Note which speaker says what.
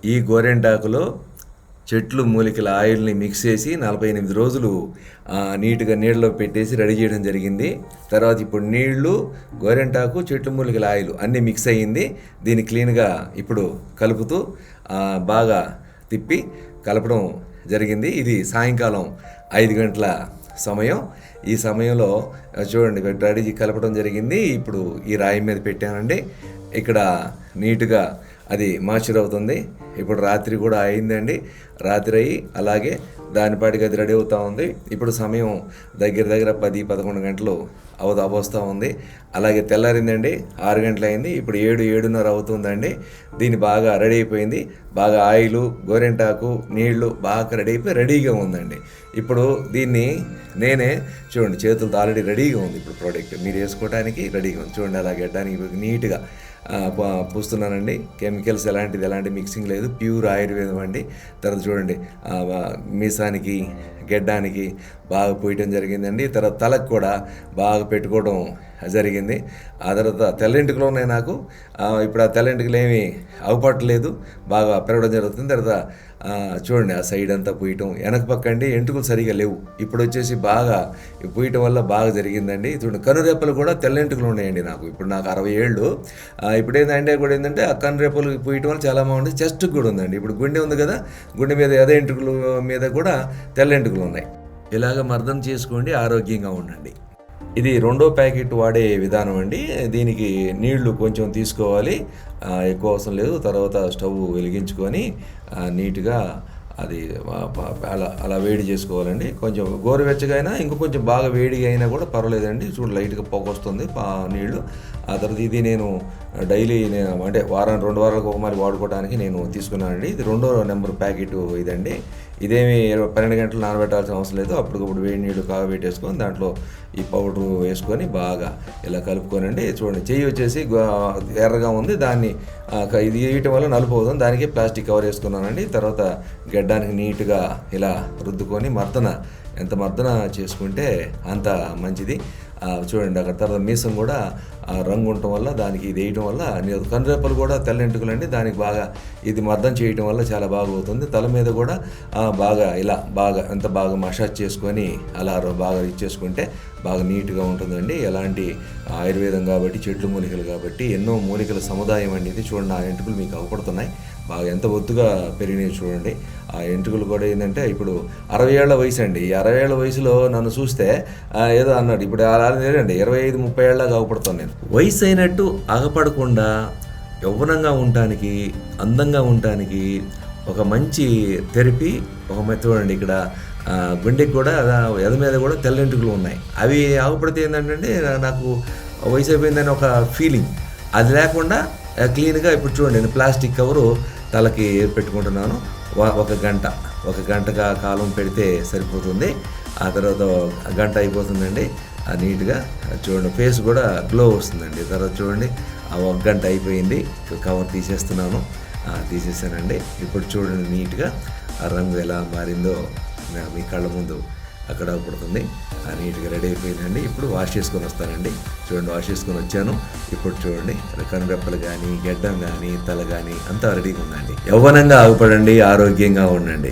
Speaker 1: ఈ గోరెంటాకులో చెట్లు మూలికల ఆయిల్ని మిక్స్ చేసి 48 రోజులు నీట్గా నీళ్ళలో పెట్టేసి రెడీ చేయడం జరిగింది. తర్వాత ఇప్పుడు నీళ్లు, గోరెంటాకు, చెట్లు మూలికల ఆయిల్ అన్నీ మిక్స్ అయ్యింది. దీన్ని క్లీన్గా ఇప్పుడు కలుపుతూ బాగా తిప్పి కలపడం జరిగింది. ఇది సాయంకాలం 5 గంటల సమయం. ఈ సమయంలో చూడండి రెడీ కలపడం జరిగింది. ఇప్పుడు ఈ రాయి మీద పెట్టానండి. ఇక్కడ నీట్గా అది మాయిశ్చర్ అవుతుంది. ఇప్పుడు రాత్రి కూడా అయిందండి. రాత్రి అయ్యి అలాగే దానిపాటికి అది రెడీ అవుతూ ఉంది. ఇప్పుడు సమయం దగ్గర 10-11 గంటలు అవస్తూ ఉంది. అలాగే తెల్లారిందండి, 6 గంటలు అయింది. ఇప్పుడు 7-7:30 అవుతుందండి. దీన్ని బాగా రెడీ అయిపోయింది. బాగా ఆయిలు, గోరెంటాకు, నీళ్లు బాగా రెడీ అయిపోయి రెడీగా ఉందండి. ఇప్పుడు దీన్ని నేనే చూడండి చేతులతో ఆల్రెడీ రెడీగా ఉంది. ఇప్పుడు ప్రోడక్ట్ మీరు వేసుకోవడానికి రెడీగా ఉంది. చూడండి అలా గడ్డానికి నీట్గా పూస్తున్నానండి. కెమికల్స్ ఎలాంటి మిక్సింగ్ లేదు, ప్యూర్ ఆయుర్వేదం అండి. తర్వాత చూడండి మీసానికి, గెడ్డానికి బాగా పోయటం జరిగిందండి. తర్వాత తలకు కూడా బాగా పెట్టుకోవడం జరిగింది. ఆ తర్వాత తెల్లెంటుకలు ఉన్నాయి నాకు. ఇప్పుడు ఆ తెల్లెంటుకలు ఏమీ అవపట్టలేదు, బాగా పెరగడం జరుగుతుంది. తర్వాత చూడండి ఆ సైడ్ అంతా పూయటం, వెనక పక్క అండి ఎంటుకలు సరిగా లేవు. ఇప్పుడు వచ్చేసి బాగా పూయటం వల్ల బాగా జరిగిందండి. చూడండి కనురెప్పలు కూడా తెల్లెంటుకలు ఉన్నాయండి నాకు. ఇప్పుడు నాకు 60 ఏళ్ళు. ఇప్పుడు ఏంటంటే కూడా ఏంటంటే ఆ కనురెప్పలు పూయటం వల్ల చాలా బాగుంది. చెస్ట్కి కూడా ఉందండి. ఇప్పుడు గుండె ఉంది కదా, గుండె మీద ఎద ఎంటుకల మీద కూడా తెల్లెంటుకలు ఉన్నాయి. ఇలాగ మర్దన చేసుకోండి, ఆరోగ్యంగా ఉండండి. ఇది 2వ ప్యాకెట్ వాడే విధానం అండి. దీనికి నీళ్లు కొంచెం తీసుకోవాలి, ఎక్కువ అవసరం లేదు. తర్వాత స్టవ్ వెలిగించుకొని నీట్గా అది అలా వేడి చేసుకోవాలండి. కొంచెం గోరువెచ్చగా అయినా ఇంకో కొంచెం బాగా వేడిగా అయినా కూడా పర్వాలేదండి. చూడు లైట్గా పొగ వస్తుంది నీళ్లు. ఆ తర్వాత ఇది నేను డైలీ అంటే 2 వారాలకు ఒక మరి వాడుకోవడానికి నేను తీసుకున్నానండి. ఇది 2వ నెంబర్ ప్యాకెట్ ఇదండి. ఇదేమి 12 గంటలు నానబెట్టాల్సిన అవసరం లేదు. అప్పటికప్పుడు వేడి నీళ్ళు కాగబెట్టేసుకొని దాంట్లో ఈ పౌడర్ వేసుకొని బాగా ఇలా కలుపుకోనండి. చూడండి చెయ్యి వచ్చేసి ఎర్రగా ఉంది, దాన్ని ఇది వేయటం వల్ల నలుపు అవుతుంది. దానికి ప్లాస్టిక్ కవర్ వేసుకున్నానండి. తర్వాత గడ్డానికి నీట్గా ఇలా రుద్దుకొని ఎంత మర్దన చేసుకుంటే అంత మంచిది. చూడండి అక్కడ తర్వాత మీసం కూడా రంగు ఉండటం వల్ల దానికి ఇది వేయటం వల్ల కనురెప్పలు కూడా తెల్లెంటుకలండి. దానికి బాగా ఇది మర్దన చేయటం వల్ల చాలా బాగా అవుతుంది. తల మీద కూడా బాగా ఇలా ఎంత బాగా మసాజ్ చేసుకొని అలా బాగా ఇచ్చేసుకుంటే బాగా నీట్గా ఉంటుందండి. ఎలాంటి ఆయుర్వేదం కాబట్టి, చెట్లు మూలికలు కాబట్టి ఎన్నో మూలికల సముదాయం అండి ఇది. చూడండి ఆ ఎంటుకలు మీకు అవపడుతున్నాయి, బాగా ఎంత ఒత్తుగా పెరిగినాయి చూడండి. ఆ ఎంటుకలు కూడా ఏంటంటే ఇప్పుడు 60 ఏళ్ల వయసు అండి. ఈ 60 ఏళ్ల వయసులో నన్ను చూస్తే ఏదో అన్నాడు. ఇప్పుడు అలా లేదండి, 25-30 ఏళ్ళగా అవపడుతాను నేను. వయసు అయినట్టు ఆగపడకుండా యవ్వనంగా ఉండటానికి, అందంగా ఉండటానికి ఒక మంచి థెరపీ ఒక చూడండి. ఇక్కడ గుండెకి కూడా ఎద మీద కూడా తెల్లెంటుకలు ఉన్నాయి. అవి ఆగపడితే ఏంటంటే నాకు వయసు అయిపోయిందని ఒక ఫీలింగ్, అది లేకుండా క్లీన్గా ఇప్పుడు చూడండి నేను ప్లాస్టిక్ కవరు తలకి పెట్టుకుంటున్నాను. ఒక గంట కాలం పెడితే సరిపోతుంది. ఆ తర్వాత గంట అయిపోతుందండి. నీట్గా చూడండి ఫేస్ కూడా గ్లో వస్తుందండి. తర్వాత చూడండి 1 గంట అయిపోయింది, కవర్ తీసేసానండి. ఇప్పుడు చూడండి నీట్గా ఆ రంగు ఎలా మారిందో మీ కళ్ళ ముందు అక్కడ పడుతుంది. నీట్గా రెడీ అయిపోయిందండి. ఇప్పుడు వాష్ చేసుకొని వస్తానండి. చూడండి వాష్ చేసుకొని వచ్చాను. ఇప్పుడు చూడండి కనురెప్పలు కానీ, గెడ్డం కానీ, తల కానీ అంతా రెడీగా ఉందండి. యవ్వనంగా ఆగుపడండి, ఆరోగ్యంగా ఉండండి.